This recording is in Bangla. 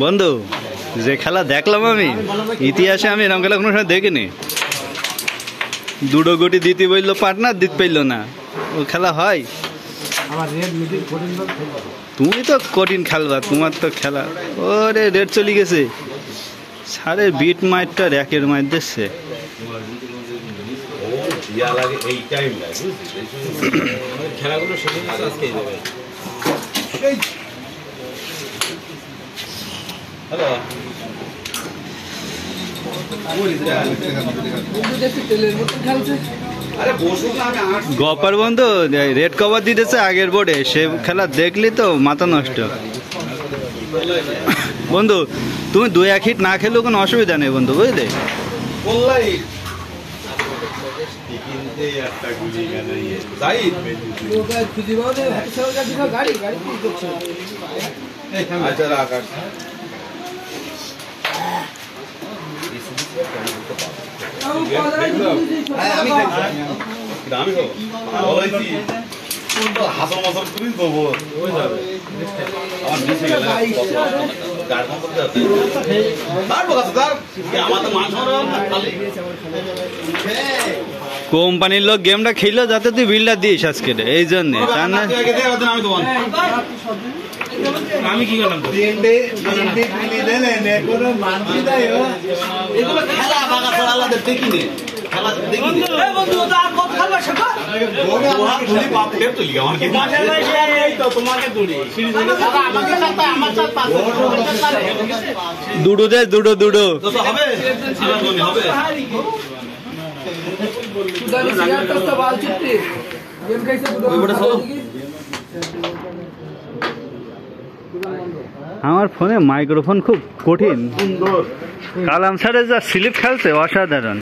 বন্ধু যে খেলা দেখলাম আমি ইতিহাসে আমি এরকম খেলা কোনো সময় দেখিনি। দুটো গুটি দিতে বললো পার্টনার দিতে পারলো না, ও খেলা হয়। তুমি তো কঠিন খেলবা, তোমার তো খেলা। ওরে রেড চলে গেছে, সারে বিট মাইটটা র্যাকের মাইট দিচ্ছে। খেলাগুলো আজকে গপার বন্ধু রেড কভার দিতেছে আগের বোর্ডে, সে খেলা দেখলি তো মাথা নষ্ট। বন্ধু তুমি 2-1 হিট না খেলেও কোনো অসুবিধা নেই বন্ধু, বুঝলে। কোম্পানির লোক গেমটা খেললো যাতে তুই বিলটা দিস আজকে, এই জন্য। আমি কি করলাম দুটো দে, দুটো দুটো আমার ফোনে মাইক্রোফোন খুব কঠিন। কালাম স্যারের যা স্লিপ খেলছে অসাধারণ।